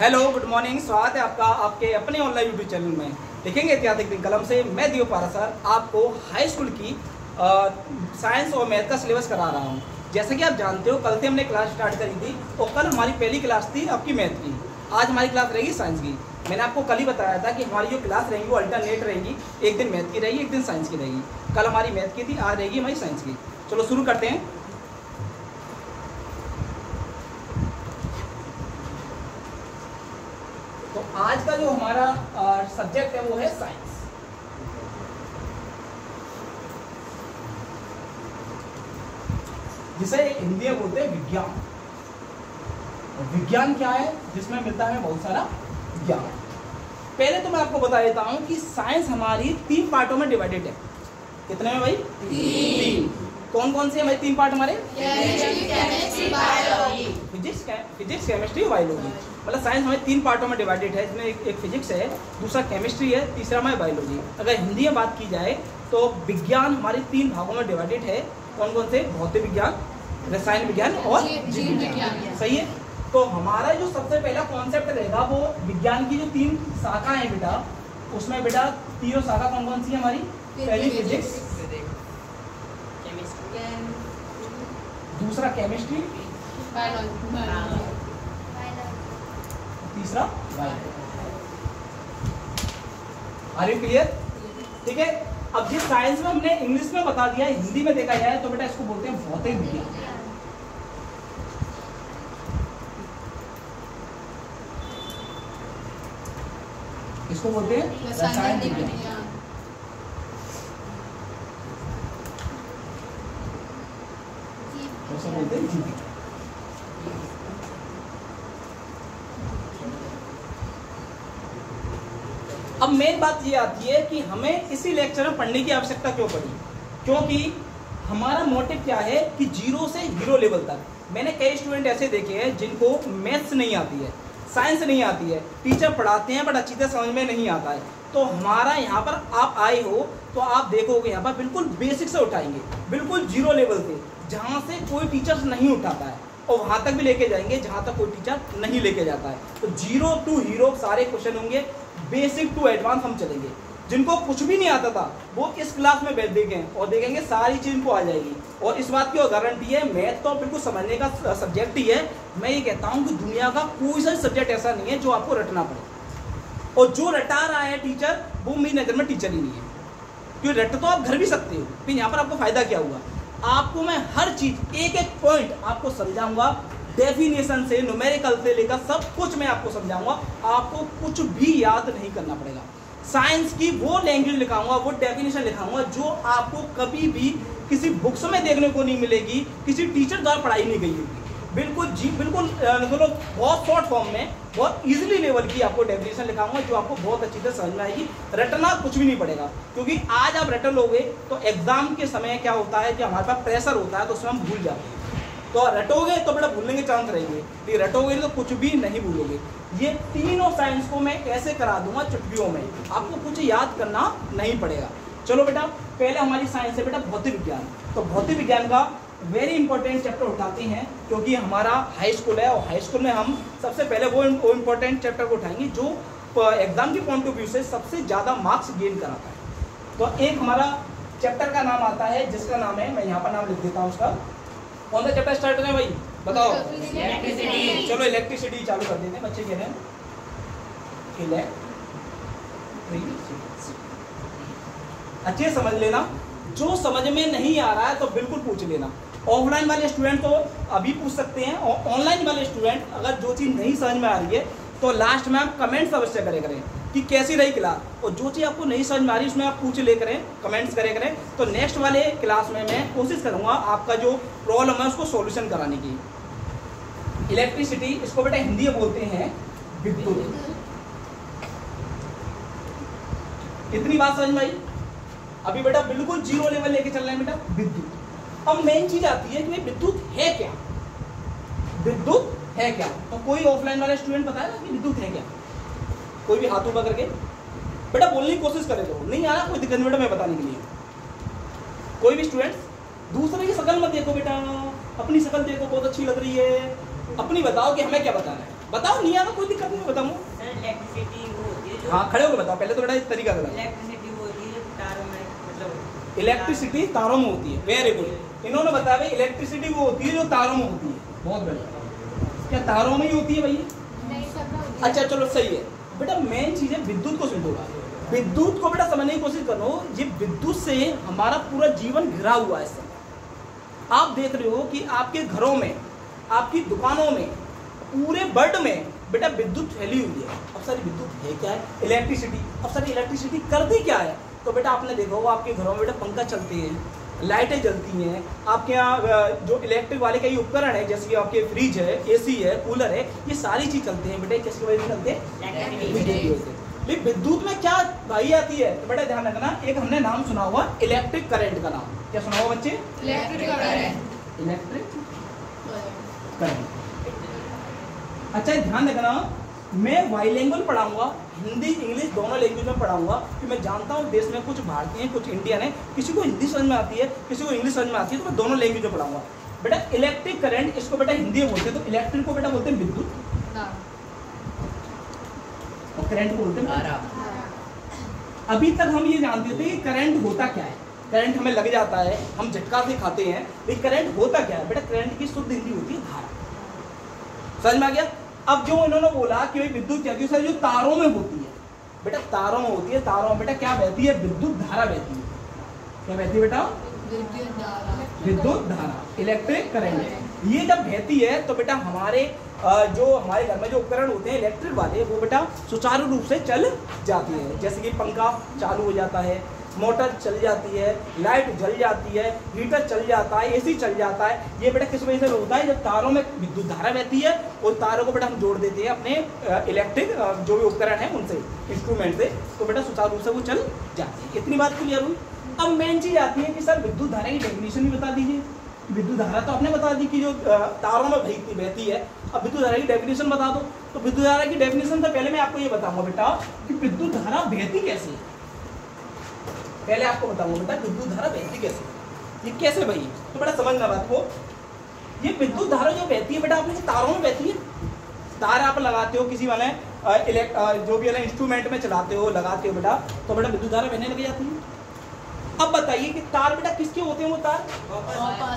Hello, good morning. स्वागत है आपका आपके अपने ऑनलाइन यूट्यूब चैनल में। लिखेंगे इतिहास एक दिन कलम से। मैं दियो पारा सर आपको हाई स्कूल की साइंस और मैथ का सिलेबस करा रहा हूँ। जैसे कि आप जानते हो, कल से हमने क्लास स्टार्ट करी थी और कल हमारी पहली क्लास थी आपकी मैथ की। आज हमारी क्लास रहेगी साइंस की। मैंने आपको कल ही बताया था कि हमारी जो क्लास रहेंगी वो अल्टरनेट रहेगी। एक दिन मैथ की रहेगी, एक दिन साइंस की रहेगी। कल हमारी मैथ की थी, आज रहेगी हमारी साइंस की। चलो शुरू करते हैं। तो आज का जो हमारा सब्जेक्ट है वो है साइंस। जिसे हिंदी में बोलते हैं विज्ञान। विज्ञान क्या है? जिसमें मिलता है बहुत सारा ज्ञान। पहले तो मैं आपको बता देता हूं कि साइंस हमारी 3 पार्टों में डिवाइडेड है। कितने में भाई? 3। कौन कौन से हमारे 3 पार्ट हमारे? Physics chemistry biology. मतलब साइंस हमारे 3 पार्टों में डिवाइडेड है। इसमें एक फिजिक्स है, दूसरा केमिस्ट्री है, तीसरा हमारे बायोलॉजी। अगर हिंदी में बात की जाए तो विज्ञान हमारे 3 भागों में डिवाइडेड है। कौन कौन से? भौतिक विज्ञान, रसायन विज्ञान और जीव विज्ञान। सही है। तो हमारा जो सबसे पहला कॉन्सेप्ट रहेगा वो विज्ञान की जो 3 शाखा है बेटा, उसमें बेटा तीनों शाखा कौन कौन सी है हमारी? पहली फिजिक्स, दूसरा केमिस्ट्री, तीसरा बायोलॉजी। Are you clear? ठीक है। अब जिस साइंस में हमने इंग्लिश में बता दिया, हिंदी में देखा जाए तो बेटा इसको बोलते हैं भौतिक विज्ञान। इसको बोलते हैं रसायन विज्ञान। बोलते हैं जीव विज्ञान। अब मेन बात ये आती है कि हमें इसी लेक्चर में पढ़ने की आवश्यकता क्यों पड़ी? क्योंकि हमारा मोटिव क्या है कि 0 से हीरो लेवल तक। मैंने कई स्टूडेंट ऐसे देखे हैं जिनको मैथ्स नहीं आती है, साइंस नहीं आती है, टीचर पढ़ाते हैं बट अच्छी तरह समझ में नहीं आता है। तो हमारा यहाँ पर आप आए हो तो आप देखोगे यहाँ पर बिल्कुल बेसिक से उठाएंगे, बिल्कुल 0 लेवल से, जहाँ से कोई टीचर नहीं उठाता है, और वहाँ तक भी लेके जाएंगे जहाँ तक कोई टीचर नहीं लेके जाता है। तो 0 टू हीरो सारे क्वेश्चन होंगे, बेसिक टू एडवांस हम चलेंगे। जिनको कुछ भी नहीं आता था वो इस क्लास में बैठ देखें और देखेंगे सारी चीज इनको आ जाएगी। और इस बात की गारंटी है, मैथ तो बिल्कुल समझने का सब्जेक्ट ही है। मैं ये कहता हूँ कि दुनिया का कोई सा सब्जेक्ट ऐसा नहीं है जो आपको रटना पड़े, और जो रटा रहा है टीचर वो मेरी नज़र में टीचर ही नहीं है। क्योंकि रट तो आप घर भी सकते हो, फिर यहाँ पर आपको फायदा क्या हुआ? आपको मैं हर चीज एक एक पॉइंट आपको समझाऊंगा, डेफिनेशन से न्यूमेरिकल से लेकर सब कुछ मैं आपको समझाऊंगा। आपको कुछ भी याद नहीं करना पड़ेगा। साइंस की वो लैंग्वेज लिखाऊंगा, वो डेफिनेशन लिखाऊंगा जो आपको कभी भी किसी बुक्स में देखने को नहीं मिलेगी, किसी टीचर द्वारा पढ़ाई नहीं गई होगी। बिल्कुल बिल्कुल बहुत शॉर्ट फॉर्म में, बहुत इजीली लेवल की आपको डेफिनेशन लिखाऊंगा जो आपको बहुत अच्छी तरह समझ में आएगी। रटना कुछ भी नहीं पड़ेगा, क्योंकि आज आप रट लोगे तो एग्जाम के समय क्या होता है कि हमारे पास प्रेशर होता है तो उसमें हम भूल जाते हैं। तो रटोगे तो बड़ा भूलने के चांस रहेंगे, लेकिन रटोगे तो कुछ भी नहीं भूलोगे। ये तीनों साइंस को मैं ऐसे करा दूंगा चुटकियों में, आपको कुछ याद करना नहीं पड़ेगा। चलो बेटा, पहले हमारी साइंस है बेटा भौतिक विज्ञान। तो भौतिक विज्ञान का वेरी इंपॉर्टेंट चैप्टर उठाते हैं, क्योंकि हमारा हाई स्कूल है और हाई स्कूल में हम सबसे पहले वो इंपॉर्टेंट चैप्टर को उठाएंगे जो एग्जाम के पॉइंट ऑफ व्यू से सबसे ज़्यादा मार्क्स गेन कराता है। तो एक हमारा चैप्टर का नाम आता है जिसका नाम है, मैं यहाँ पर नाम लिख देता हूँ उसका। कौन सा चैप्टर स्टार्ट करें भाई, बताओ? इलेक्ट्रिसिटी। चलो इलेक्ट्रिसिटी चालू कर देते हैं। बच्चे कह रहे हैं अच्छे समझ लेना, जो समझ में नहीं आ रहा है तो बिल्कुल पूछ लेना। ऑफलाइन वाले स्टूडेंट तो अभी पूछ सकते हैं, और ऑनलाइन वाले स्टूडेंट अगर जो चीज़ नहीं समझ में आ रही है तो लास्ट में आप कमेंट्स अवश्य करें कि कैसी रही क्लास, और जो चीज़ आपको नहीं समझ में आ रही उसमें आप पूछ ले करें, कमेंट्स करें। तो नेक्स्ट वाले क्लास में मैं कोशिश करूँगा आपका जो प्रॉब्लम है उसको सॉल्यूशन कराने की। इलेक्ट्रिसिटी, इसको बेटा हिंदी में बोलते हैं विद्युत। इतनी बात समझ में आई? अभी बेटा बिल्कुल 0 लेवल लेके चल रहे हैं बेटा विद्युत। अब मेन चीज आती है कि विद्युत है क्या? विद्युत है क्या? तो कोई ऑफलाइन वाला स्टूडेंट बताएगा कि विद्युत है क्या? कोई भी हाथ ऊपर करके बेटा बोलने की कोशिश करे। तो नहीं आ रहा, कोई दिक्कत नहीं बेटा, मैं बताने के लिए। कोई भी स्टूडेंट दूसरे की शक्ल मत देखो बेटा, अपनी शक्ल देखो, बहुत अच्छी लग रही है, अपनी बताओ कि हमें क्या बताना है। बताओ, नहीं आना कोई दिक्कत नहीं, बताऊँ। इलेक्ट्रिसिटी वो होती है जो, हाँ खड़े होकर बताओ पहले तो बेटा इस तरीका का। इलेक्ट्रिसिटी वो होती है जो तारों में, मतलब इलेक्ट्रिसिटी तारों में होती है, वेरी गुड। इन्होंने बताया भाई इलेक्ट्रिसिटी वो होती है जो तारों में होती है, बहुत बढ़िया। क्या तारों में ही होती है भैया? अच्छा चलो सही है बेटा। मेन चीज है विद्युत को समझोगा। विद्युत को बेटा समझने की कोशिश करो। ये विद्युत से हमारा पूरा जीवन घिरा हुआ है। सब आप देख रहे हो कि आपके घरों में, आपकी दुकानों में, पूरे वर्ल्ड में बेटा विद्युत फैली हुई है। अब सर विद्युत है क्या है? इलेक्ट्रिसिटी। अब सर इलेक्ट्रिसिटी करती क्या है? तो बेटा आपने देखा होगा आपके घरों में बेटा पंखा चलते हैं, लाइटें जलती हैं, आपके यहाँ जो इलेक्ट्रिक वाले कई उपकरण है जैसे कि आपके फ्रिज है, एसी है, कूलर है, ये सारी चीज चलते हैं बेटा किसकी वजह से चलते हैं? लेकिन विद्युत में क्या भाई आती है? तो बेटा ध्यान रखना, एक हमने नाम सुना हुआ इलेक्ट्रिक करंट का नाम। क्या सुना हुआ बच्चे? Electric current. Electric current. अच्छा ध्यान रखना, मैं बाइलिंगुअल पढ़ाऊंगा, हिंदी इंग्लिश दोनों लैंग्वेज में पढ़ाऊंगा, कि मैं जानता हूँ देश में कुछ भारतीय हैं, कुछ इंडियन है, किसी को हिंदी समझ में आती है, किसी को इंग्लिश समझ में आती है, तो मैं दोनों लैंग्वेज में पढ़ाऊंगा। बेटा इलेक्ट्रिक करंट, इसको बेटा हिंदी में बोलते हैं, तो इलेक्ट्रिक को बेटा बोलते हैं विद्युत, और करंट को बोलते हैं धारा। अभी तक हम ये जानते थे कि करंट होता क्या है, करंट हमें लग जाता है, हम झटका से खाते हैं, लेकिन करंट होता क्या है? बेटा करंट की शुद्ध हिंदी होती है धारा। समझ में आ गया? अब जो इन्होंने बोला कि विद्युत क्या सर जो तारों में होती है, बेटा तारों में होती है, तारों में बेटा क्या बहती है? विद्युत धारा बहती है। क्या बहती है बेटा? विद्युत धारा, इलेक्ट्रिक करंट। ये जब बहती है तो बेटा हमारे जो हमारे घर में जो उपकरण होते हैं इलेक्ट्रिक वाले, वो बेटा सुचारू रूप से चल जाती है। जैसे कि पंखा चालू हो जाता है, मोटर चल जाती है, लाइट जल जाती है, हीटर चल जाता है, एसी चल जाता है। ये बेटा किस वजह से होता है? जब तारों में विद्युत धारा बहती है और तारों को बेटा हम जोड़ देते हैं अपने इलेक्ट्रिक जो भी उपकरण है उनसे, इंस्ट्रूमेंट से, तो बेटा सुचारू रूप से वो चल जाती है। इतनी बात क्लियर हुई? अब मेन चीज आती है कि सर विद्युत धारा की डेफिनेशन भी बता दीजिए। विद्युत धारा तो आपने बता दी कि जो तारों में बहती है, अब विद्युत धारा की डेफिनेशन बता दो। तो विद्युत धारा की डेफिनेशन से पहले मैं आपको ये बताऊंगा बेटा कि विद्युत धारा बहती कैसे है। पहले आपको बताऊंगा बेटा विद्युत धारा बहती कैसे, ये कैसे भाई? तो बेटा समझना बात को, ये विद्युत धारा जो बहती है बेटा आपने तारों में बहती है। तार आप लगाते हो किसी वाले जो भी इंस्ट्रूमेंट में चलाते हो, लगाते हो बेटा, तो बेटा विद्युत धारा बहने लग जाती है। अब बताइए कि तार बेटा किसके होते हैं? वो तार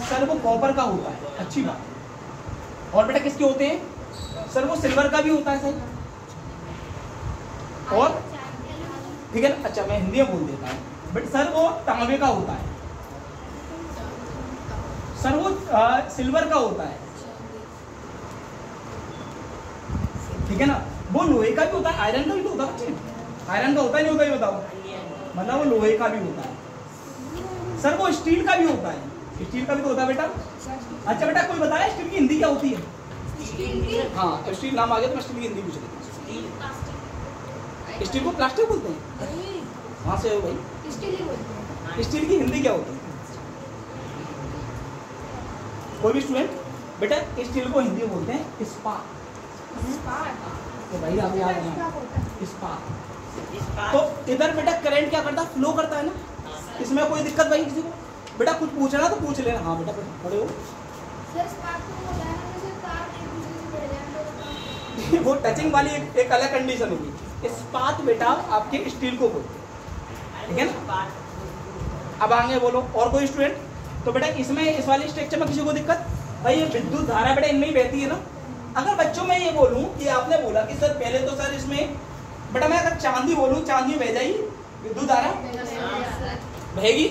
सर वो कॉपर का होता है, अच्छी बात। और बेटा किसके होते हैं? सर वो सिल्वर का भी होता है सर, और ठीक है ना? अच्छा मैं हिंदी में बोल देता हूँ, बट सर वो तांबे का होता है, सर वो सिल्वर का होता है, ठीक है ना? वो लोहे का भी होता है, आयरन का भी तो होता है। आयरन का होता है नहीं होता? ये बताओ। मतलब वो लोहे का भी होता है सर, वो स्टील का भी होता है, स्टील का भी तो होता है बेटा। अच्छा बेटा कोई बताया स्टील की हिंदी क्या होती है? हाँ स्टील नाम आ गया तो मैं स्टील की हिंदी पूछ रही थी। स्टील को प्लास्टिक बोलते हैं? वहाँ से हो भाई, स्टील की हिंदी क्या होती है? कोई भी स्टूडेंट? बेटा स्टील को हिंदी बोलते हैं इस्पात। तो भाई आप याद है इस्पात। तो इधर बेटा करंट क्या करता है? फ्लो करता है ना, इसमें कोई दिक्कत भाई किसी को? बेटा कुछ पूछना तो पूछ लेना। हाँ बेटा खड़े हो। वो टचिंग वाली एक अलग कंडीशन होगी। इस्पात बेटा आपके स्टील को बोलते हैं, ठीक है ना? अब आगे बोलो और कोई स्टूडेंट? तो बेटा इसमें इस वाली स्ट्रक्चर में किसी को दिक्कत? भाई ये विद्युत धारा बेटा इनमें ही बहती है ना। अगर बच्चों में ये बोलूं कि आपने बोला कि सर पहले तो सर इसमें बेटा मैं अगर चांदी बोलूं, चांदी बह जाएगी विद्युत धारा? बहेगी?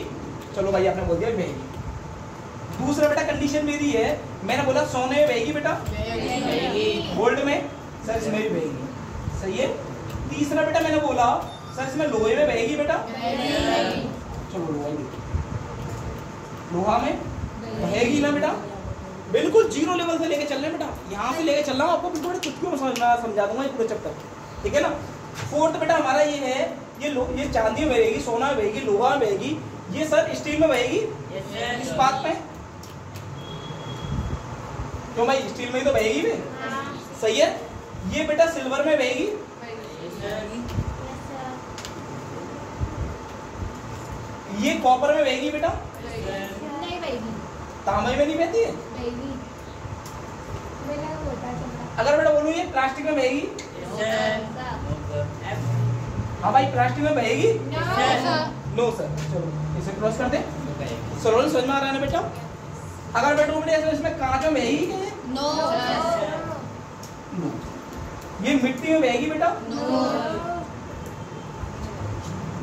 चलो भाई आपने बोल दिया बहेगी। दूसरा बेटा कंडीशन मेरी है, मैंने बोला सोने में बहेगी बेटा, गोल्ड में सर इसमें भी बहेगी, सही है। तीसरा बेटा मैंने बोला सर इसमें लोहे में बहेगी बेटा, चलो लोहा में बहेगी ना बेटा। बिल्कुल जीरो लेवल से लेके चल रहे हैं बेटा, यहाँ से लेके चल रहा हूँ आपको, बिल्कुल चुटकियों समझा दूंगा ये पूरे चैप्टर, ठीक है ना। फोर्थ बेटा हमारा ये है, ये चांदी में बहेगी, सोना में बहेगी, लोहा में बहेगी, ये सर स्टील में बहेगी, इस्पात में। क्यों भाई स्टील में ही तो बहेगी भी, सही है। ये बेटा सिल्वर में बहेगी, ये कॉपर में बहेगी बेटा, तांबे में नहीं बहती है। अगर बेटा बोलूँ ये प्लास्टिक में बहेगी, हाँ भाई प्लास्टिक में बहेगी, नो सर। चलो इसे क्रॉस कर दे। सरोल समझ में आ रहा है ना बेटा? अगर बेटा बेटा इसमें कांच में बहेगी क्या? नो। ये मिट्टी में बहेगी बेटा?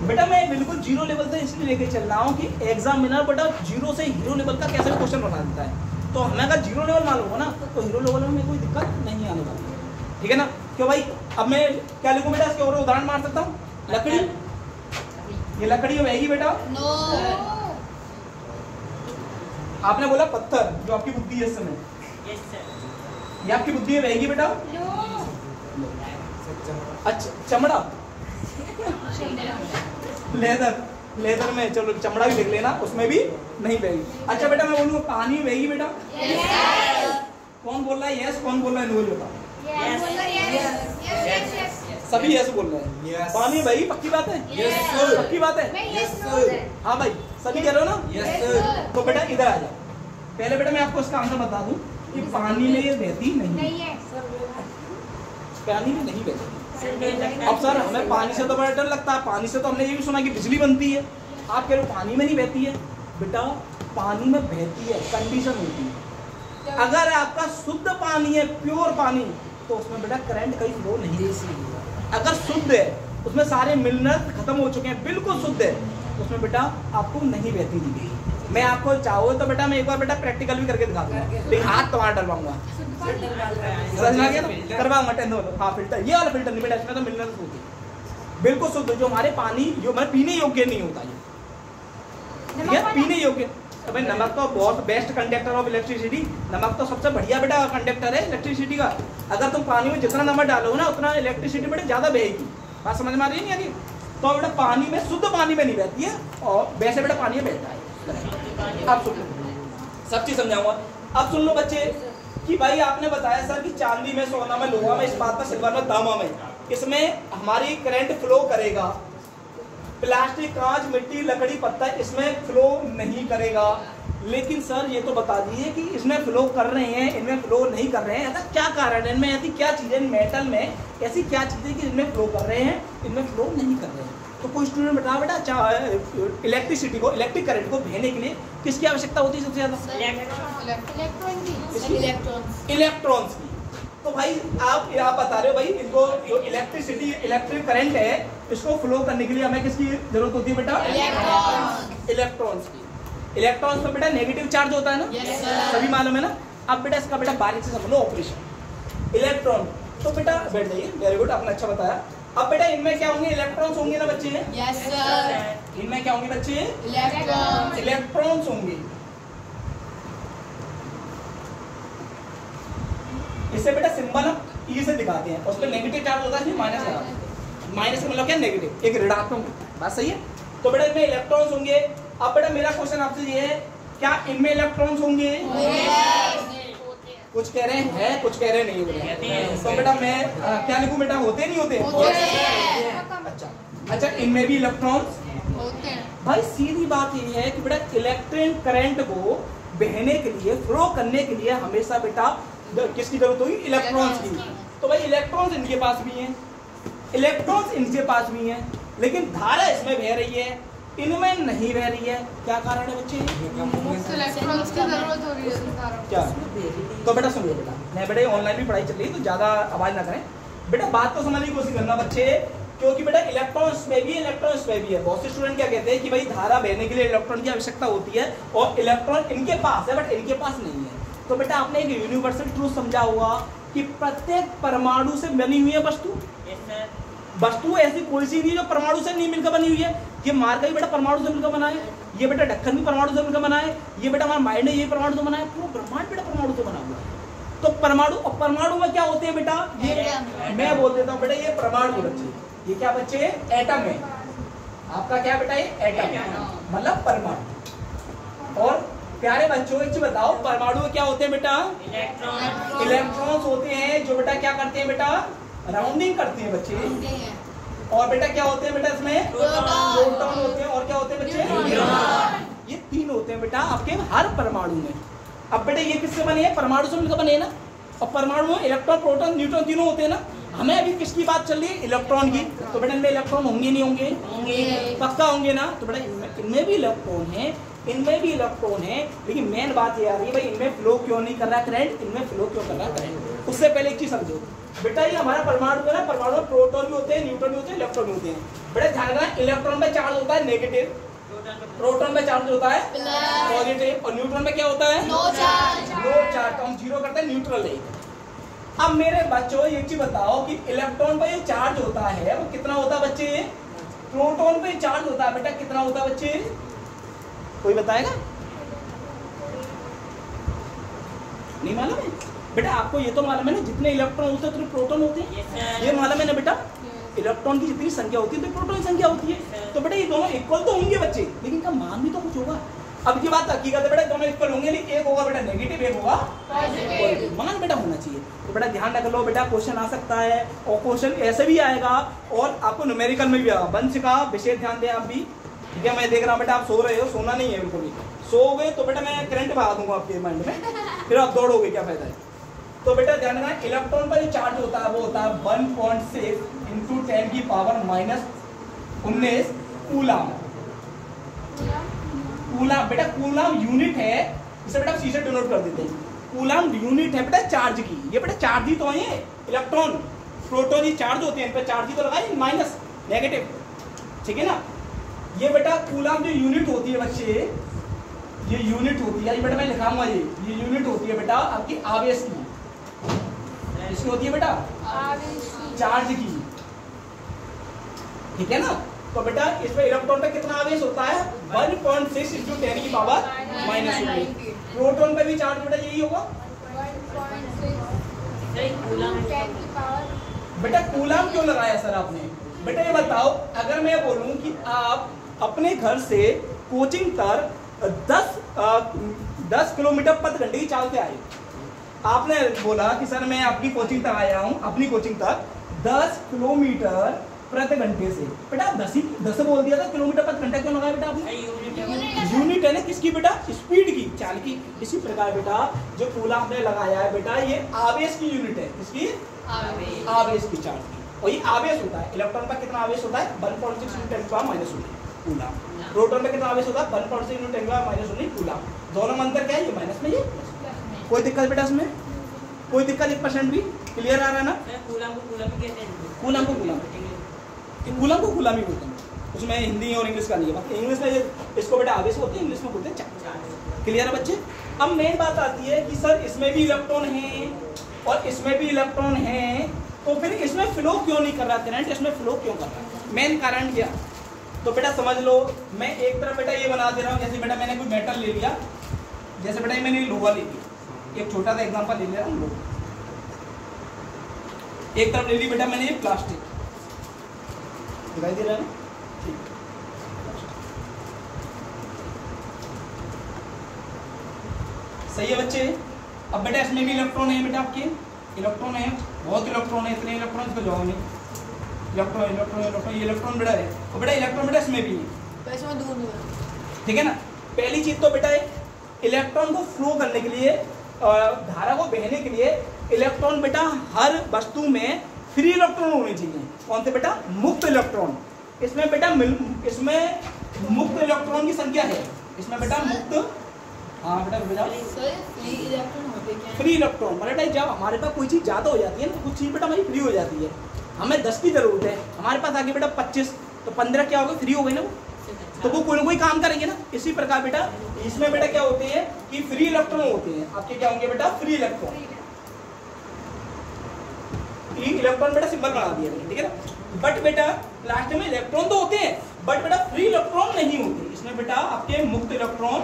बेटा मैं बिल्कुल जीरो लेवल से इसलिए लेके चल रहा हूँ कि एग्जामिनर बेटा जीरो से हीरो लेवल का कैसे क्वेश्चन बना देता है। तो हमें अगर जीरो लेवल मालूम हो ना तो हीरो लेवल में कोई दिक्कत नहीं आने वाली, ठीक है ना? क्यों भाई? अब मैं क्या लिखूं बेटा? इसके और उदाहरण मार सकता हूँ। लकड़ी, ये लकड़ी में बहेगी बेटा? नो। आपने बोला पत्थर, जो आपकी बुद्धि है इस समय, ये आपकी बुद्धि में बहेगी बेटा? नो। अच्छा चमड़ा, लेदर, लेदर में चलो चमड़ा भी लिख लेना, उसमें भी नहीं बहेगी। अच्छा बेटा मैं बोलूँ पानी में बहेगी बेटा? यस। कौन बोल रहा है यस, कौन बोल रहा है नो? बेटा सभी यस बोल रहे हैं। yes. पानी में बहेगी, पक्की बात है? yes, पक्की बात है? हाँ भाई सभी कह रहे हो ना? yes, तो बेटा इधर आ जाओ। पहले बेटा मैं आपको इसका आंसर बता दूं कि पानी में ये बहती नहीं है, पानी में नहीं बहती। अब सर हमें पानी से तो बड़ा डर लगता है, पानी से तो हमने ये भी सुना कि बिजली बनती है। आप कह रहे हो पानी में नहीं बहती है, बेटा पानी में बहती है, कंडीशन होती है। अगर आपका शुद्ध पानी है, प्योर पानी, तो उसमें बेटा करंट कहीं फ्लो नहीं है। अगर शुद्ध है, उसमें सारे मिनरल खत्म हो चुके हैं, बिल्कुल शुद्ध है, तो उसमें बेटा आपको नहीं बहती दी। मैं आपको चाहो तो बेटा मैं एक बार बेटा प्रैक्टिकल भी करके दिखा दूंगा, लेकिन हाथ तुम्हारा डलवाऊंगा, समझ में आ गया ना? करवाऊंगा टेंशन हो। हाँ फिल्टर, ये वाला फिल्टर नहीं बेटा, इसमें तो मिनरल्स होते हैं बिल्कुल शुद्ध, जो हमारे पानी जो हमारे पीने योग्य नहीं होता ये, ठीक है? पीने योग्य भाई नमक तो बहुत बेस्ट कंडक्टर ऑफ इलेक्ट्रिसिटी, नमक तो सबसे बढ़िया बेटा कंडक्टर है इलेक्ट्रिसिटी का। अगर तुम पानी में जितना नमक डालोगे ना उतना इलेक्ट्रिसिटी बेटा ज्यादा बहेगी। बात समझ में आ रही है नहीं आ रही? तो बेटा पानी में, शुद्ध पानी में नहीं बहती है, और वैसे बेटा पानी में बहता है। अब सुन लो, सब चीज समझाऊंगा। अब सुन लो बच्चे कि भाई आपने बताया सर कि चांदी में, सोना में, लोहा में, इस्पात में, सिल्वर में, तांबा में, इसमें हमारी करंट फ्लो करेगा। प्लास्टिक, कांच, मिट्टी, लकड़ी, पत्थर इसमें फ्लो नहीं करेगा। लेकिन सर ये तो बता दीजिए कि इसमें फ्लो कर रहे हैं, इनमें फ्लो नहीं कर रहे हैं, ऐसा क्या कारण है? इनमें ऐसी क्या चीजें, मेटल में ऐसी क्या चीजें कि इनमें फ्लो कर रहे हैं, इनमें फ्लो नहीं कर रहे हैं? तो कोई स्टूडेंट बता बेटा इलेक्ट्रिसिटी को, इलेक्ट्रिक करंट को बहने के लिए किसकी आवश्यकता होती है सबसे ज्यादा? इलेक्ट्रॉन्स की। तो भाई आप बता रहे हो भाई इनको जो इलेक्ट्रिसिटी, इलेक्ट्रिक करंट है, इसको फ्लो करने के लिए हमें किसकी जरूरत होती है बेटा? इलेक्ट्रॉन्स की। इलेक्ट्रॉन्स में बेटा नेगेटिव चार्ज होता है ना? सभी मालूम है ना? अब बेटा इसका बेटा बारीक से समझ लो ऑपरेशन। इलेक्ट्रॉन तो बेटा बैठ जाइए, वेरी गुड, आपने अच्छा बताया। अब बेटा इनमें क्या होंगे? इलेक्ट्रॉन्स होंगे ना बच्चे? Yes sir. इनमें क्या होंगे बच्चे? इलेक्ट्रॉन्स होंगे। इससे बेटा सिंबल हम ई से दिखाते हैं, उसमें नेगेटिव चार्ज होता है, माइनस लगाते हैं। माइनस का मतलब क्या? नेगेटिव, एक ऋणात्मक। बात सही है? तो बेटा इनमें इलेक्ट्रॉन्स होंगे। अब बेटा मेरा क्वेश्चन आपसे ये है, क्या इनमें इलेक्ट्रॉन्स होंगे? कुछ कह रहे हैं, कुछ कह रहे नहीं हो रहे। तो बेटा मैं क्या लिखूं बेटा? होते नहीं होते? अच्छा, इनमें भी इलेक्ट्रॉन्स होते हैं। भाई सीधी बात ये है कि बेटा इलेक्ट्रिक करंट को बहने के लिए, फ्लो करने के लिए हमेशा बेटा किसकी जरूरत होगी? इलेक्ट्रॉन्स की। तो भाई इलेक्ट्रॉन्स इनके पास भी हैं, इलेक्ट्रॉन्स इनके पास भी हैं, लेकिन धारा इसमें बह रही है, इनमें नहीं बह रही है। क्या कारण है बच्चे? इलेक्ट्रॉन्स की जरूरत हो रही है क्या? तो बेटा सुनिए बेटा, मैं बेटा ऑनलाइन भी पढ़ाई चल रही है तो ज्यादा आवाज ना करें बेटा, बात तो समझने की कोशिश करना बच्चे, क्योंकि बेटा इलेक्ट्रॉन्स में भी, इलेक्ट्रॉन्स में भी है। बहुत से स्टूडेंट क्या कहते हैं कि भाई धारा बहने के लिए इलेक्ट्रॉन की आवश्यकता होती है, और इलेक्ट्रॉन इनके पास है बट इनके पास नहीं है। तो बेटा आपने एक यूनिवर्सल ट्रूथ समझा हुआ कि प्रत्येक परमाणु से बनी हुई है वस्तु। वस्तु ऐसी कोई सी नहीं जो परमाणु से नहीं मिलकर बनी हुई है। ये मार्ग भी बेटा परमाणु से मिलकर बना है, ये बेटा ढक्कन भी परमाणु से मिलकर बना है, ये बेटा हमारा माइंड है ये परमाणु से बना है, पूरा ब्रह्मांड बेटा परमाणु से बना हुआ है। तो परमाणु, और परमाणु में क्या होते हैं बेटा? ये मैं बोल देता हूँ बेटा, ये परमाणु बच्चे, ये क्या बच्चे? एटम है। आपका क्या बेटा? ये एटम मतलब परमाणु। और प्यारे बच्चों एक चीज बताओ, परमाणु में क्या होते हैं बेटा? इलेक्ट्रॉन्स होते हैं, जो बेटा क्या करते हैं बेटा? राउंडिंग करते हैं बच्चे। और बेटा क्या होते हैं बेटा इसमें? प्रोटॉन होते हैं। और क्या होते हैं बच्चे? ये तीन होते हैं बेटा आपके हर परमाणु में। अब बेटा ये किससे बने हैं? परमाणु से मिलकर बने हैं ना? और परमाणु में इलेक्ट्रॉन प्रोटॉन न्यूट्रॉन तीनों होते हैं ना। हमें अभी किसकी बात चल रही है? इलेक्ट्रॉन की। तो बेटा इनमें इलेक्ट्रॉन होंगे नहीं होंगे? होंगे। पक्का होंगे ना। तो बेटा इनमें भी इलेक्ट्रॉन है, इनमें भी इलेक्ट्रॉन है, लेकिन मेन बात ये आ रही है भाई इनमें फ्लो क्यों नहीं कर रहा करंट, इनमें फ्लो क्यों कर रहा करंट। उससे पहले एक चीज समझो बेटा, ये हमारा परमाणु है ना, परमाणु में प्रोटॉन भी होते हैं, न्यूट्रॉन भी होते हैं, इलेक्ट्रॉन भी होते हैं। बेटा ध्यान रखना, इलेक्ट्रॉन में चार्ज होता है नेगेटिव, प्रोटॉन में चार्ज होता है पॉजिटिव, और न्यूट्रॉन में क्या होता है? No charge. No charge. तो हम जीरो करते हैं, न्यूट्रल है। अब मेरे बच्चों एक चीज बताओ कि इलेक्ट्रॉन पर ये चार्ज होता है वो कितना होता है बच्चे? प्रोटॉन पे चार्ज होता है बेटा कितना होता है बच्चे? कोई बताएगा? नहीं मालूम है बेटा? आपको ये तो मालूम है ना, जितने इलेक्ट्रॉन होते हैं उतने प्रोटॉन होते हैं, ये मालूम है ना बेटा? इलेक्ट्रॉन की जितनी संख्या होती है तो प्रोटॉन की संख्या होती है। तो बेटा ये दोनों इक्वल तो होंगे बच्चे, लेकिन इनका मान भी तो कुछ होगा। अब ये बात हकीकत है बेटा, दोनों इक्वल होंगे, लेकिन एक होगा बेटा नेगेटिव, एक होगा पॉजिटिव। मान बेटा होना चाहिए। तो बेटा ध्यान रख लो बेटा, क्वेश्चन आ सकता है, और क्वेश्चन ऐसे भी आएगा और आपको न्यूमेरिकल में भी आएगा। वंश का विशेष ध्यान दें आप भी, ठीक है? मैं देख रहा हूँ बेटा आप सो रहे हो, सोना नहीं है बिल्कुल भी। सोओगे तो बेटा मैं करंट बहा दूंगा आपके माइंड में, फिर आप दौड़ोगे, क्या फायदा है? तो बेटा ध्यान रखना, इलेक्ट्रॉन पर जो चार्ज होता है वो होता है 1.6 × 10⁻⁻19 कूलम। कूलम बेटा, कूलम यूनिट है, इसे बेटा सी से डिनोट कर देते हैं। कूलम यूनिट है बेटा चार्ज की। ये बेटा चार्ज ही तो है, इलेक्ट्रॉन प्रोटॉन ही चार्ज होते हैं, इन पर चार्ज ही तो लगाए, माइनस नेगेटिव, ठीक है ना? ये बेटा कूलम जो यूनिट होती है बच्चे, ये यूनिट होती है, ये बेटा मैं लिखाऊंगा, ये यूनिट होती है बेटा आपकी आवेश की। इसकी होती है बेटा चार्ज की, ठीक है ना? तो बेटा इसमें इलेक्ट्रॉन पे कितना आवेश होता है? 1.6 × 10⁻⁻19। प्रोटॉन पे भी चार्ज बेटा यही होगा। बेटा कूलम क्यों लगाया सर आपने? बेटा ये बताओ, अगर मैं बोलूं कि आप अपने घर से कोचिंग तक 10 किलोमीटर प्रति घंटे की चाल से आए, आपने बोला कि सर मैं अपनी कोचिंग तक आया हूं, अपनी कोचिंग तक 10 किलोमीटर प्रति घंटे से। बेटा 10 बोल दिया था, किलोमीटर प्रति घंटा क्यों लगाया बेटा आपने? यूनिट है ना किसकी बेटा? स्पीड की, चाल की। इसी प्रकार बेटा जो कूलम आपने लगाया है बेटा, ये आवेश की यूनिट है। किसकी? आवेश की, चार्ज की। और ये आवेश होता है, इलेक्ट्रॉन पर कितना आवेश होता है? 1.6 × 10⁻⁻19 कूलम। प्रोटॉन पर कितना आवेश होता है? 1.6 × 10⁻⁻19 कूलम। दोनों में अंतर क्या है? ये माइनस में, ये कोई दिक्कत बेटा इसमें? कोई दिक्कत? 1% भी क्लियर आ रहा है ना? कूलम को कूलम ही कहते हैं। कूलम को कूलम, कूलम को कूलम ही बोलते हैं। उसमें हिंदी और इंग्लिश का नहीं है, बाकी इंग्लिश में इसको बेटा आवेश बोलते हैं, इंग्लिश में बोलते हैं चार्ज। क्लियर है बच्चे? अब मेन बात आती है कि सर इसमें भी इलेक्ट्रॉन है और इसमें भी इलेक्ट्रॉन है, तो फिर इसमें फ्लो क्यों नहीं कर रहा करंट? इसमें फ्लो क्यों कर रहा है? मेन कारण क्या? तो बेटा समझ लो, मैं एक तरफ बेटा ये बना दे रहा हूँ, जैसे बेटा मैंने कोई मेटल ले लिया, जैसे बेटा मैंने लोहा ले लिया, एक छोटा सा एग्जांपल ले लिया हम लोग। एक तरफ ले ली बेटा मैंने प्लास्टिक, दिखाई दे रहा है? ठीक, सही है बच्चे? अब बेटा इसमें भी इलेक्ट्रॉन है बेटा, आपके इलेक्ट्रॉन है, बहुत इलेक्ट्रॉन है, इतने इलेक्ट्रॉन इसको जवाब नहीं। इलेक्ट्रॉन इलेक्ट्रॉन इलेक्ट्रॉन, ये इलेक्ट्रॉन बेटा है, और बेटा इलेक्ट्रॉन बेटा इसमें भी है, ठीक है ना? पहली चीज तो बेटा इलेक्ट्रॉन को फ्लो करने के लिए, धारा को बहने के लिए इलेक्ट्रॉन बेटा हर वस्तु में फ्री इलेक्ट्रॉन होने चाहिए। कौन से बेटा? मुक्त इलेक्ट्रॉन। इसमें बेटा इसमें मुक्त इलेक्ट्रॉन की संख्या है, इसमें बेटा मुक्त, हाँ बेटा फ्री इलेक्ट्रॉन बेटा, जब हमारे पास कोई चीज ज्यादा हो जाती है ना, तो कुछ चीज बेटा हमारी फ्री हो जाती है। हमें 10 की जरूरत है, हमारे पास आगे बेटा 25, तो 15 क्या होगा? फ्री हो गई ना वो, तो वो कोई ना कोई काम करेंगे ना। इसी प्रकार बेटा इसमें बेटा क्या होते हैं कि फ्री इलेक्ट्रॉन होते हैं आपके, क्या होंगे बेटा? Free electron. इलेक्ट्रॉन बेटा सिंबल बना दिया, ठीक है ना? बट बेटा लास्ट में इलेक्ट्रॉन तो होते हैं, बट बेटा फ्री इलेक्ट्रॉन नहीं होते। इसमें बेटा आपके मुक्त इलेक्ट्रॉन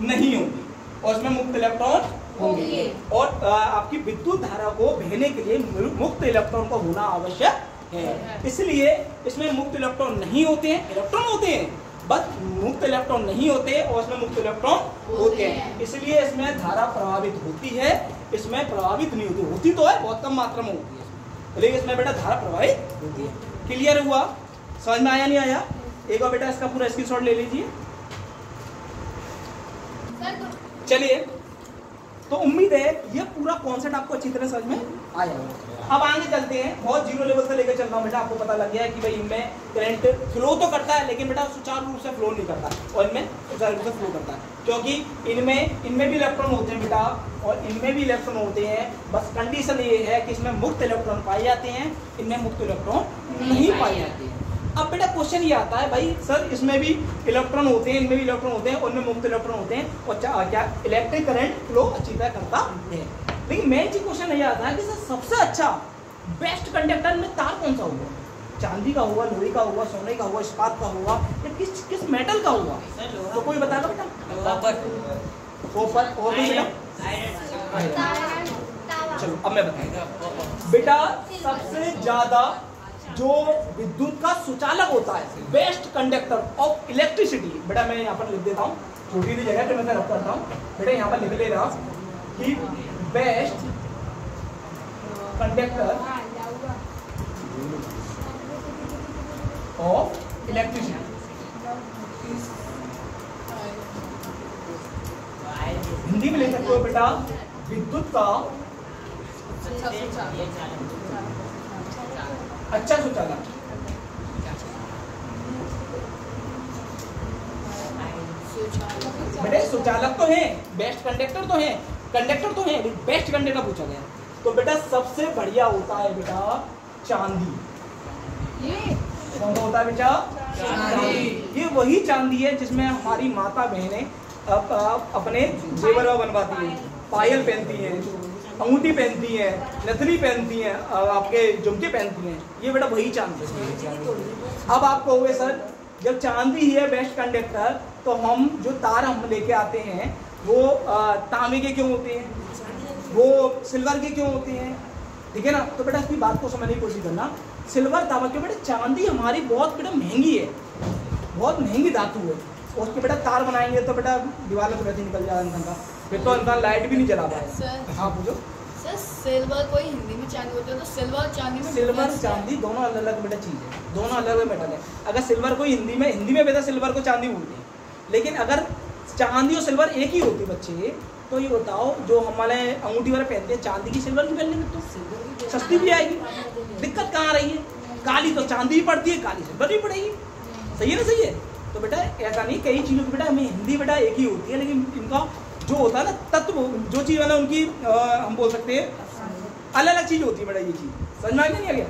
नहीं होंगे, और इसमें मुक्त इलेक्ट्रॉन होंगे। और आपकी विद्युत धारा को बहने के लिए मुक्त इलेक्ट्रॉन का होना आवश्यक है। इसलिए इसमें मुक्त इलेक्ट्रॉन नहीं होते हैं, इलेक्ट्रॉन होते हैं, बस मुक्त इलेक्ट्रॉन नहीं होते, और इसमें मुक्त इलेक्ट्रॉन होते हैं। इसलिए इसमें धारा प्रभावित होती है, इसमें प्रभावित नहीं होती। होती तो है, बहुत कम मात्रा में होती है, लेकिन इसमें बेटा धारा प्रभावित होती है। क्लियर हुआ? समझ में आया नहीं आया? एक बार बेटा इसका पूरा स्क्रीनशॉट ले लीजिए। चलिए तो उम्मीद है ये पूरा कॉन्सेप्ट आपको अच्छी तरह समझ में आया होगा। अब आगे चलते हैं, बहुत जीरो लेवल से लेकर चल रहा हूँ बेटा, आपको पता लग गया है कि भाई इनमें करंट फ्लो तो करता है लेकिन बेटा सुचारू रूप से फ्लो नहीं करता, और इनमें सुचारू रूप से फ्लो करता है, क्योंकि इनमें भी इलेक्ट्रॉन होते हैं बेटा, और इनमें भी इलेक्ट्रॉन होते हैं। बस कंडीशन ये है कि इसमें मुक्त इलेक्ट्रॉन पाए जाते हैं, इनमें मुक्त इलेक्ट्रॉन नहीं पाए जाते हैं। अब बेटा क्वेश्चन ये आता है, भाई सर इसमें भी इलेक्ट्रॉन होते हैं, इनमें भी इलेक्ट्रॉन होते हैं, उनमें मुक्त इलेक्ट्रॉन होते हैं, और क्या इलेक्ट्रिक करंट फ्लो अच्छी तरह करता है। लेकिन मेन चीज क्वेश्चन ये आता है कि सर सबसे अच्छा बेस्ट कंडक्टर में तार कौन सा होगा? चांदी का होगा, लोहे का होगा, सोने का होगा, इस्पात का होगा, या किस मेटल का होगा? तो कोई बताएगा बेटा? कॉपर। और भी बेटा? चलो अब मैं बताऊंगा बेटा, सबसे ज्यादा जो विद्युत का सुचालक होता है, बेस्ट कंडक्टर ऑफ इलेक्ट्रिसिटी, बेटा मैं यहाँ पर लिख देता हूँ, छोटी सी जगह पे मैं रख करता हूँ बेटा, यहाँ पर लिख ले रहा कि best conductor of electricity, Hindi में लिख सकते हो बेटा, विद्युत का अच्छा सुचालक। बेटे सुचालक तो है, बेस्ट कंडक्टर तो है, कंडक्टर तो है, बेस्ट कंडक्टर पूछा गया, तो बेटा सबसे बढ़िया होता है बेटा चांदी। कौन सा होता है बेटा? चांदी। ये वही चांदी है जिसमें हमारी माता बहनें अपने जेवर बनवाती है, पायल पहनती है, अंगूठी पहनती है, नथनी पहनती है, आपके झुमके पहनती हैं, ये बेटा वही चांदी है। अब आप कहोगे सर जब चांदी ही है बेस्ट कंडक्टर, तो हम जो तार हम लेके आते हैं वो तांबे के क्यों होते हैं, वो सिल्वर के क्यों होते हैं? ठीक है ना, तो बेटा इसकी बात को समझने की कोशिश करना। सिल्वर तांबा क्यों बेटा? चांदी हमारी बहुत बेटा महंगी है, बहुत महंगी धातु है, उसके बेटा तार बनाएंगे तो बेटा दीवार में वैसे निकल जाएगा इंसान का, फिर तो इंसान लाइट भी नहीं जला पाएगा। हाँ पूछो सर। सिल्वर कोई हिंदी में चांदी होती है, तो सिल्वर चांदी में सिल्वर चांदी दोनों अलग अलग बेटा चीज है, दोनों अलग अलग मेटल है। अगर सिल्वर को हिंदी में बेटा सिल्वर को चांदी बोलते हैं, लेकिन अगर चांदी और सिल्वर एक ही होती बच्चे, तो ये बताओ जो हमारे अंगूठी वाले पहनते हैं चांदी की सिल्वर की पहनने में तो सस्ती भी आएगी, दिक्कत कहाँ आ रही है? काली तो चांदी पड़ती है, काली सिल्वर भी पड़ेगी, सही है ना? सही है। तो बेटा ऐसा नहीं, कई चीज़ों की बेटा हमें हिंदी बेटा एक ही होती है, लेकिन इनका जो होता है ना तत्व, जो चीज़ है ना उनकी हम बोल सकते हैं अलग अलग चीज़ होती है बेटा। ये चीज़ समझ में आ गया?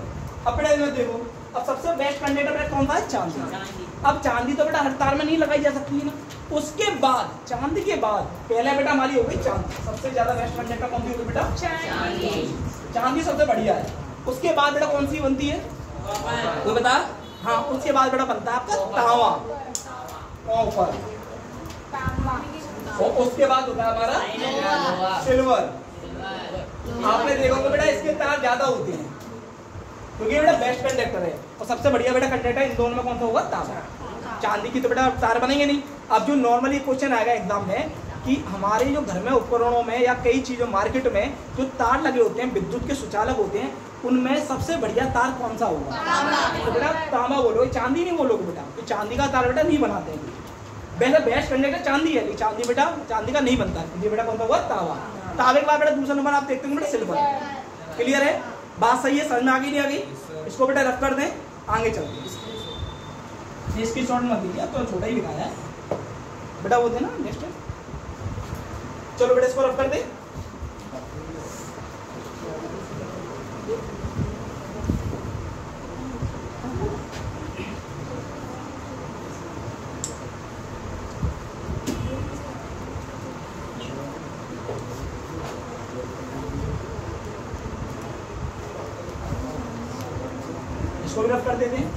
अब बेटा इसमें देखो, अब सबसे बेस्ट कंडक्टर बेटा कौन सा है? चांदी। अब चांदी तो बेटा हर तार में नहीं लगाई जा सकती है ना, उसके बाद चांदी के बाद पहले बेटा हमारी हो गई चांदी। सबसे ज्यादा बेस्ट कंडक्टर कौन सी होगी बेटा? चांदी सबसे बढ़िया है। उसके बाद बेटा कौन सी बनती है वो बता? हाँ, उसके बाद बेटा बनता है आपका तांबा, कॉपर, और उसके बाद होता है हमारा सिल्वर। आपने देखोगे बेटा इसके तार ज्यादा होते हैं क्योंकि बेटा बेस्ट कंडक्टर है, और सबसे बढ़िया बेटा कंडक्टर इन दोनों में कौन सा होगा? तांबा। चांदी की तो बेटा तार बनेंगे नहीं। अब जो नॉर्मली क्वेश्चन आएगा एग्जाम में कि हमारे जो घर में उपकरणों में या कई चीज़ों मार्केट में जो तार लगे होते हैं, विद्युत के सुचालक होते हैं, उनमें सबसे बढ़िया तार कौन सा होगा? तो बेटा तांबा बोलोगे, चांदी नहीं बोलोगे बेटा, तो चांदी का तार बेटा नहीं बनाते हैं। वैसे बेस्ट कंडक्टर चांदी है, लेकिन चांदी बेटा चांदी का नहीं बनता है, ये बेटा कौन सा होगा? तांबा। तांबे के बाद बेटा दूसरा नंबर आप देखते हैं बेटा सिल्वर। क्लियर है? बात सही है? समझ में आ गई नहीं आ गई? इसको बेटा रख कर दें, आगे चलते हैं। इसकी शॉर्ट मत दीजिए, तो छोटा ही लिखाया है बेटा, वो थे ना नेक्स्ट। चलो बेटा इसको रख कर दे। इसको भी रख कर देते हैं।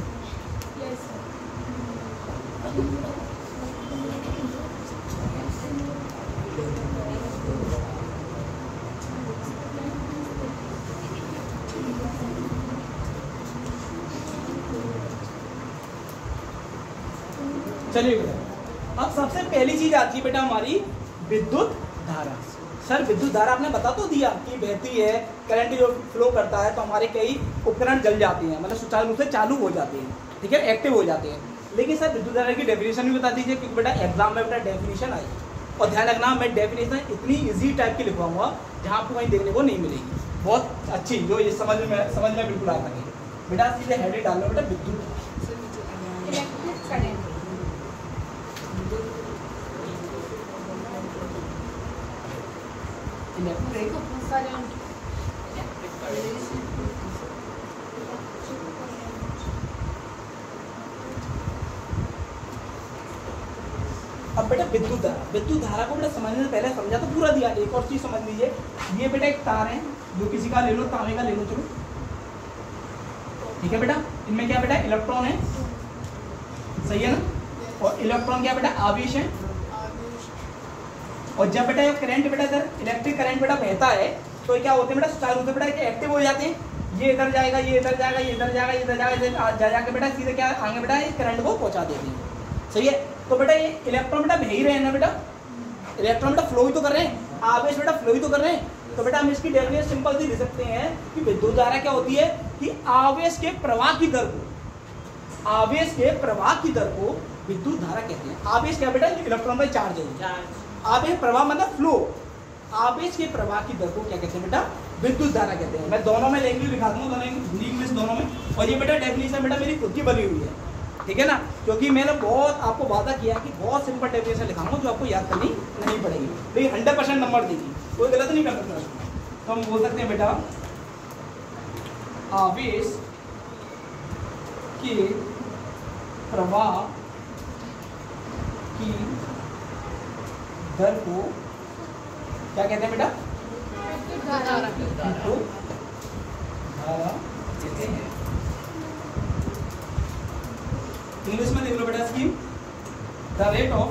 चलिए बेटा, अब सबसे पहली चीज आती है बेटा हमारी विद्युत धारा। सर विद्युत धारा आपने बता तो दिया कि बहती है, करंट जो फ्लो करता है, तो हमारे कई उपकरण जल जाते हैं, मतलब सुचारू रूप से चालू हो जाते हैं, ठीक है, एक्टिव हो जाते हैं। लेकिन सर विद्युत धारा की डेफिनेशन भी बता दीजिए, क्योंकि बेटा एग्जाम में बेटा डेफिनेशन आई और ध्यान रखना मैं डेफिनेशन इतनी इजी टाइप की लिखवाऊंगा जहाँ आपको कहीं देखने को नहीं मिलेगी, बहुत अच्छी जो ये समझ में बिल्कुल आ सके। बेटा सीधे हेडिंग डाल लो बेटा विद्युत इलेक्ट्रिक करंट। Electric current. अब बेटा विद्युत धारा को बेटा समझने से पहले समझा तो पूरा दिया, एक और चीज समझ लीजिए। ये बेटा एक तार है, जो किसी का ले लो, तांबे का ले लो, चलो ठीक है बेटा। इनमें क्या बेटा इलेक्ट्रॉन है, सही है ना। और इलेक्ट्रॉन क्या बेटा आवेश है। और जब बेटा करंट बेटा इधर इलेक्ट्रिक करंट बेटा बहता है तो क्या होते हैं बेटा चारों से बेटा एक्टिव हो जाते हैं। ये इधर जाएगा, ये इधर जाएगा, ये इधर जाएगा, ये इधर जाएगा, जा जाके बेटा सीधे क्या आगे बेटा इस करंट को पहुंचा देते हैं, सही है। तो बेटा ये इलेक्ट्रॉन बेटा बह ही रहे हैं ना बेटा, इलेक्ट्रॉन बेटा फ्लो ही तो कर रहे हैं, आवेश बेटा फ्लो ही तो कर रहे हैं। तो बेटा हम इसकी डेफिनेशन सिंपल सी दे सकते हैं कि विद्युत धारा क्या होती है कि आवेश के प्रवाह की दर को, आवेश के प्रवाह की दर को विद्युत धारा कहते हैं। आवेश क्या बेटा इलेक्ट्रॉन पर चार्ज है, आवेश प्रवाह मतलब फ्लो, आवेश के प्रवाह की दर को क्या कहते हैं बेटा विद्युत धारा कहते हैं। मैं दोनों में लैंग्वेज दिखा दूंगा, दोनों हिंदी इंग्लिश दोनों में। और ये बेटा डेफिनेशन बेटा मेरी खुद की बनी हुई है, ठीक है ना, क्योंकि मैंने बहुत आपको वादा किया कि बहुत सिंपल डेफिनेशन लिखाऊंगा जो आपको याद करनी नहीं पड़ेगी, लेकिन 100% नंबर देगी, कोई गलत नहीं कर सकता। तो हम बोल सकते हैं बेटा आवेश के प्रवाह की दर को क्या कहते हैं बेटा धारा। विद्युत धारा कहते हैं। इंग्लिश में देख लो बेटा scheme, the rate of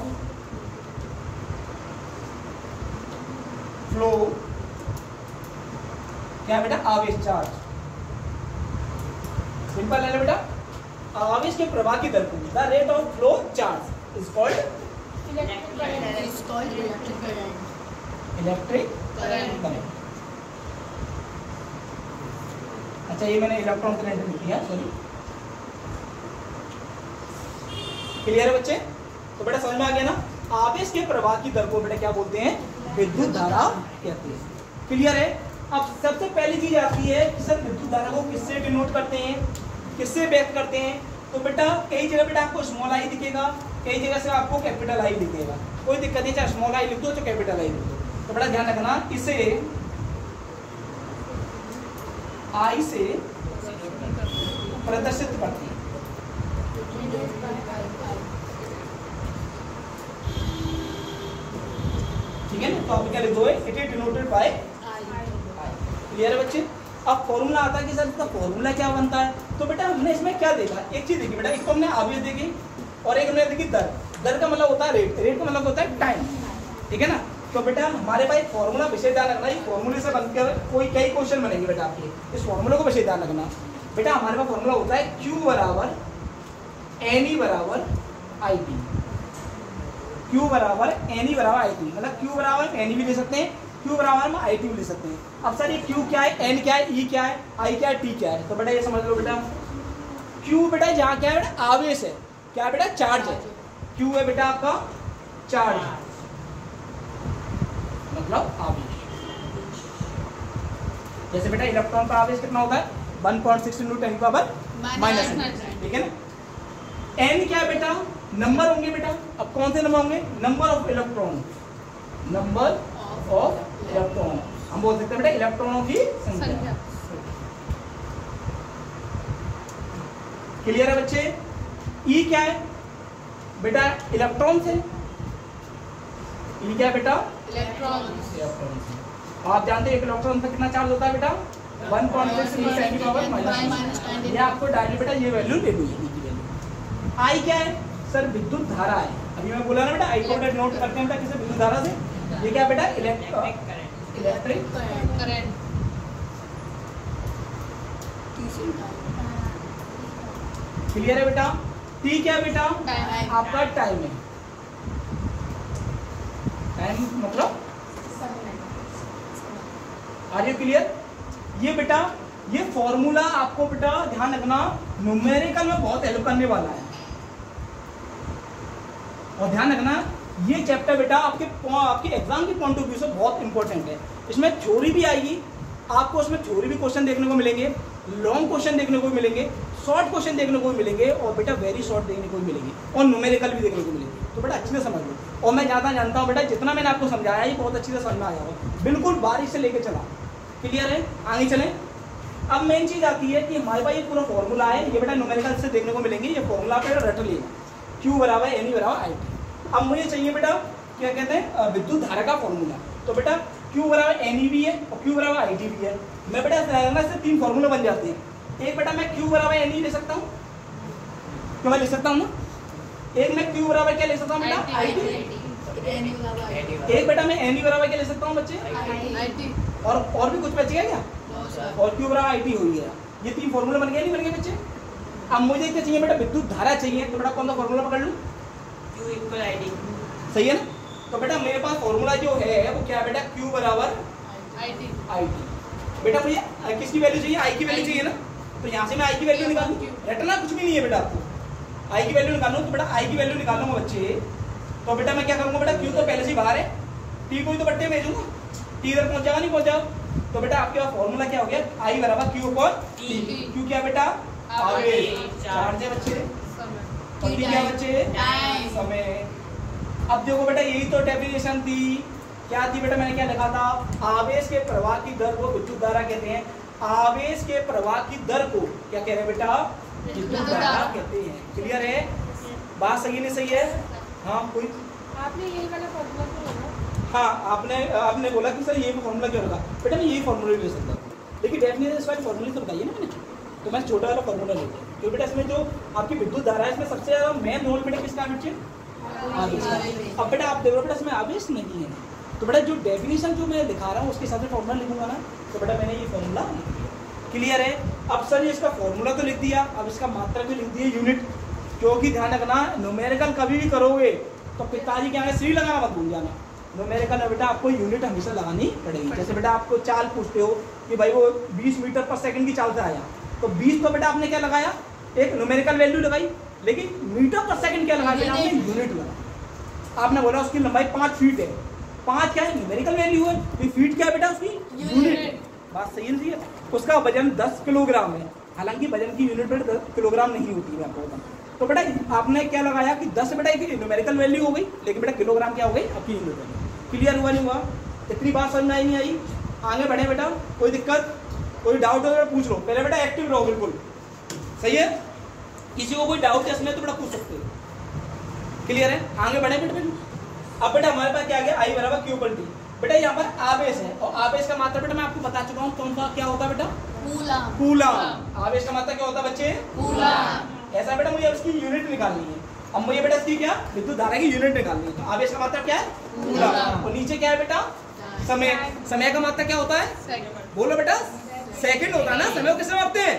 flow क्या बेटा आवेश चार्ज, सिंपल है ना बेटा, आवेश के प्रवाह की दर को the rate of flow charge is called electric current. अच्छा ये मैंने इलेक्ट्रॉन करंट लिख दिया, सॉरी। क्लियर है बच्चे। तो बेटा समझ में आ गया ना, आवेश के प्रवाह की दर को बेटा क्या बोलते हैं विद्युत धारा कहते हैं। क्लियर है। अब सबसे पहली चीज आती है कि सर विद्युत धारा को किससे डिनोट करते हैं, किससे व्यक्त करते हैं। तो बेटा कई जगह बेटा आपको स्मॉल आई दिखेगा, कई जगह से आपको कैपिटल आई दिखेगा, कोई दिक्कत नहीं, चाहे स्मॉल आई लिख दो चाहे कैपिटल आई लिख दो। तो बड़ा ध्यान रखना, इसे आई से प्रदर्शित करती है, ठीक है ना। तो आप क्या लिख दो, it is denoted by I. Clear है बच्चे। अब फॉर्मूला आता है कि सर इसका फॉर्मूला क्या बनता है। तो बेटा हमने इसमें क्या देखा, एक चीज देखी बेटा, एक तो हमने आवेश देखी और एक हमने देखी दर। दर का मतलब होता है रेट, रेट का मतलब होता है टाइम, ठीक है ना। तो बेटा हमारे पास फॉर्मूला विषय ध्यान रखना, ये फॉर्मूले से बनकर कोई कई क्वेश्चन बनेंगे बेटा आपके, इस फॉर्मूले को विषय ध्यान रखना। बेटा हमारे पास फॉर्मूला होता है Q बराबर NE बराबर IP, Q बराबर NE बराबर IP, मतलब Q बराबर NE भी ले सकते हैं, Q बराबर हम IP भी ले सकते हैं। अब सर ये Q क्या है, N क्या है, E क्या है, I क्या है, T क्या है। तो बेटा ये समझ लो बेटा, Q बेटा जहाँ क्या है बेटा आवेश है, क्या है बेटा चार्ज है, Q है बेटा आपका चार्ज, मतलब आवेश। जैसे बेटा इलेक्ट्रॉन का आवेश कितना होता है 1.6 × 10⁻⁻⁻, ठीक है ना। N क्या है बेटा, नंबर होंगे बेटा। अब कौन से नंबर होंगे, number of electron, number of electron, हम बोल सकते हैं बेटा इलेक्ट्रॉनों की संख्या। क्लियर है बच्चे। E क्या है बेटा, इलेक्ट्रॉन से, E क्या है बेटा इलेक्ट्रॉन। आप जानते हैं एक इलेक्ट्रॉन पर कितना चार्ज होता है बेटा 1.6 × 10⁻⁻⁻। ये आपको डायरेक्ट बेटा ये वैल्यू ले लो, आई क्या है सर विद्युत धारा है। अभी मैं बोला ना बेटा आई को बेटा नोट करते हैं बेटा किसे विद्युत धारा से, ये क्या बेटा इलेक्ट्रिक करंट। क्लियर है बेटा। टी क्या है बेटा, टाइम। आपका टाइम है, टाइम मतलब आर यू क्लियर। ये बेटा ये फॉर्मूला आपको बेटा ध्यान रखना न्यूमेरिकल में बहुत हेल्प करने वाला है। और ध्यान रखना ये चैप्टर बेटा आपके एग्जाम के पॉइंट ऑफ व्यू से बहुत इंपॉर्टेंट है। इसमें थ्योरी भी आएगी, आपको उसमें थ्योरी भी क्वेश्चन देखने को मिलेंगे, लॉन्ग क्वेश्चन देखने को मिलेंगे, शॉर्ट क्वेश्चन देखने को मिलेंगे और बेटा वेरी शॉर्ट देखने को मिलेंगे और न्यूमेरिकल भी देखने को मिलेंगे। तो बेटा अच्छे से समझ लो। और मैं ज़्यादा जानता हूँ बेटा, जितना मैंने आपको समझाया ये बहुत अच्छे से समझ में आया हो, बिल्कुल बारीक से लेके चला। क्लियर है? आगे चलें। अब मेन चीज़ आती है कि हमारे पास ये पूरा फॉर्मूला है, ये बेटा न्यूमेरिकल से देखने को मिलेंगे। ये फॉर्मूला बेटा रट लेगा, Q बराबर NE बराबर IT। अब मुझे चाहिए बेटा क्या कहते हैं, विद्युत धारा का फॉर्मूला। तो बेटा Q बराबर NE भी है और Q बराबर IT भी है। मैं बेटा इससे 3 फॉर्मूले बन जाते हैं। एक बेटा मैं Q बराबर NE ले सकता हूँ, क्यों मैं ले सकता हूँ ना। एक मैं Q बराबर क्या ले सकता हूँ बेटा, IT। एक बेटा मैं NE बराबर क्या ले सकता हूँ बच्चे, और भी कुछ बच गया क्या, और Q बराबर IT हो गया। ये 3 फॉर्मूले बन गए, नहीं बन गए बच्चे। अब मुझे क्या चाहिए बेटा, विद्युत धारा चाहिए। तो बेटा कौन सा फॉर्मूला पकड़ लूँ, Q इक्वल IT। सही है ना। तो बेटा मेरे पास फॉर्मूला जो है वो क्या है बेटा, Q बराबर IT। बेटा मुझे किसकी वैल्यू चाहिए, I की वैल्यू चाहिए ना। तो यहाँ से मैं I की वैल्यू निकालूँ, रटना कुछ भी नहीं है बेटा आपको। I की वैल्यू निकालूँ तो बेटा I की वैल्यू निकालूंगा बच्चे। तो बेटा मैं क्या करूँगा बेटा, Q तो पहले से ही बाहर है, T को ही तो बट्टे में भेजूंगा, T इधर पहुँच जाएगा नहीं पहुँच जाएगा। तो बेटा आपके पास फॉर्मूला क्या हो गया, I बराबर Q अपॉन T। Q क्या बेटा, आवेश, चार्ज है बच्चे, और T क्या बच्चे, समय। अब देखो बेटा यही तो डेफिनेशन थी, क्या थी बेटा, मैंने क्या लिखा था, आवेश के प्रवाह की दर को विद्युत धारा कहते हैं। आवेश के प्रवाह की दर को क्या कह रहे हैं बेटा, विद्युत धारा कहते हैं। क्लियर है, बात सही नहीं सही है। हाँ कोई, आपने यही वाला फॉर्मूला क्यों रखा? हाँ आपने बोला कि सर ये फॉर्मूला क्यों रखा। बेटा मैं यही फॉर्मूला ले सकता हूँ, लेकिन डेफिनेशन इस बार फॉर्मूले तो बताइए ना मैंने, तो मैं छोटा वाला फॉर्मूला लेता हूँ। क्योंकि बेटा इसमें जो आपकी विद्युत धारा है, इसमें सबसे ज्यादा मेन रोल बेटा किसका है बच्चे, आवेश का। अब बेटा आप देखो बेटा इसमें आवेश नहीं है, तो बेटा जो डेफिनेशन जो मैं दिखा रहा हूँ उसके हिसाब से फॉर्मूला लिखूंगा ना। तो बेटा मैंने ये फॉर्मूला लिख दिया। क्लियर है। अब सर ये इसका फॉर्मूला तो लिख दिया, अब इसका मात्रा भी लिख दिया, यूनिट। क्योंकि ध्यान रखना, न्यूमेरिकल कभी भी करोगे तो पिताजी के आगे श्री लगाना मत भूल जाना। न्यूमेरिकल में बेटा आपको यूनिट हमेशा लगानी पड़ेगी। जैसे बेटा आपको चाल पूछते हो कि भाई वो 20 मीटर पर सेकंड की चाल से आया, तो 20 तो बेटा आपने क्या लगाया, एक न्यूमेरिकल वैल्यू लगाई, लेकिन मीटर पर सेकंड क्या लगा दिया आपने, यूनिट लगा। आपने बोला उसकी लंबाई 5 फीट है, 5 क्या है, न्यूमेरिकल वैल्यू है, तो फीट क्या है बेटा उसकी, यूनिट। बात सही नहीं है। उसका वजन 10 किलोग्राम है, हालांकि वजन की यूनिट बेटा 10 किलोग्राम नहीं होती है, आपको बताऊं। तो बेटा आपने क्या लगाया कि 10 बेटा एक न्यूमेरिकल वैल्यू हो गई, लेकिन बेटा किलोग्राम क्या हो गई, आपकी यूनिट वैल्यू। क्लियर हुआ नहीं हुआ, इतनी बात समझ में आई नहीं आई। आगे बढ़े बेटा, कोई दिक्कत, कोई डाउट हो पूछ लो। पहले बेटा एक्टिव रहो, बिल्कुल सही है। किसी को कोई डाउट है इसमें तो बेटा पूछ सकते हो। क्लियर है, आगे बढ़े बेटा। अब बेटा हमारे पास क्या आ गया, I बराबर Q पर T। बेटा यहाँ पर आवेश है, और आवेश का मात्रा बेटा मैं आपको बता चुका हूँ कौन सा क्या होता है बेटा, कूलम। कूलम। आवेश का मात्रा क्या होता है बच्चे, कूलम। ऐसा बेटा मुझे उसकी यूनिट निकालनी है। अब मुझे बेटा इसकी क्या, विद्युत धारा की यूनिट निकालनी है। तो आवेश का मात्रा क्या है, कूलम। और नीचे क्या है बेटा, समय। समय का मात्रा क्या होता है, बोलो बेटा, सेकंड होता है ना। समय को किससे मापते हैं,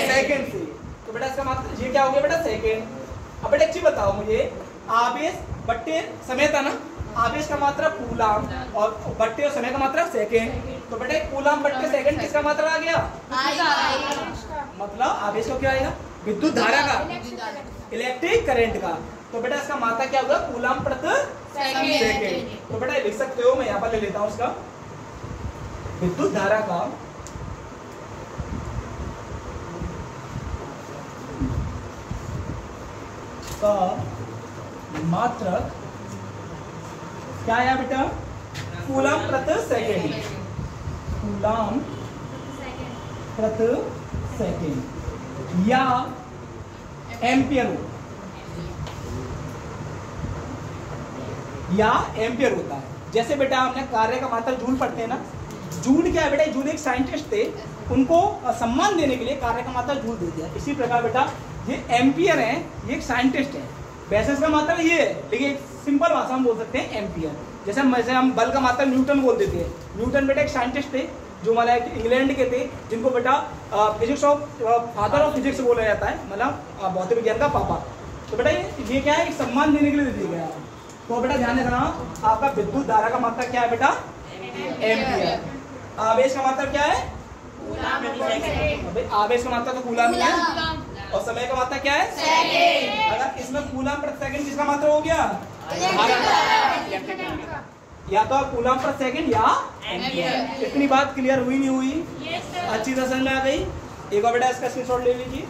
सेकंड से। तो बेटा इसका मात्रा ये क्या हो गया बेटा, सेकंड। अब बेटा एक चीज बताओ मुझे, आवेश बट्टे समय था ना, आवेश का मात्रा कूलम और बट्टे और समय का मात्रा सेकंड। तो बेटा कूलम बट्टे सेकंड किसका मात्रा आ गया, मतलब आवेश को क्या आएगा, विद्युत धारा का, इलेक्ट्रिक करंट का। तो बेटा इसका मात्रा क्या होगा, कूलम प्रति सेकंड। तो बेटा लिख सकते हो, मैं यहाँ पर ले लेता हूँ उसका, विद्युत धारा का मात्रक क्या है बेटा, कूलम प्रति सेकंड, कूलम प्रति सेकंड या एम्पियर होता है। जैसे बेटा आपने कार्य का मात्रा जूल पढ़ते हैं ना, जूल क्या है बेटा, जूल एक साइंटिस्ट थे, उनको सम्मान देने के लिए कार्य का मात्रा जूल दे दिया। इसी प्रकार बेटा ये एम्पियर है, ये एक साइंटिस्ट है। वैसे इसका मात्रा ये है, लेकिन सिंपल भाषा में बोल सकते हैं एम्पियर। जैसे हम बल का मात्रा न्यूटन बोल देते हैं। न्यूटन बेटा एक साइंटिस्ट थे, जो मतलब इंग्लैंड के थे, जिनको बेटा physics of father of physics बोला जाता है, मतलब भौतिक विज्ञान का पापा। तो बेटा ये क्या है, सम्मान देने के लिए दे दिया गया। तो बेटा ध्यान रखना, आपका विद्युत धारा का मात्रा क्या है बेटा, एम्पियर। आवेश का मात्रा क्या है, आवेश का मात्रा तो कूलम है, और समय का मात्रा क्या है, सेकंड। अगर इसमें कूलम प्रति सेकंड किसका मात्रा हो गया, या तो आप कूलम पर सेकंड या एम्पियर। इतनी बात क्लियर हुई नहीं हुई? Yes, sir. अच्छी तरह समझ में आ गई? एक और बेटा इसका स्क्रीनशॉट ले लीजिए।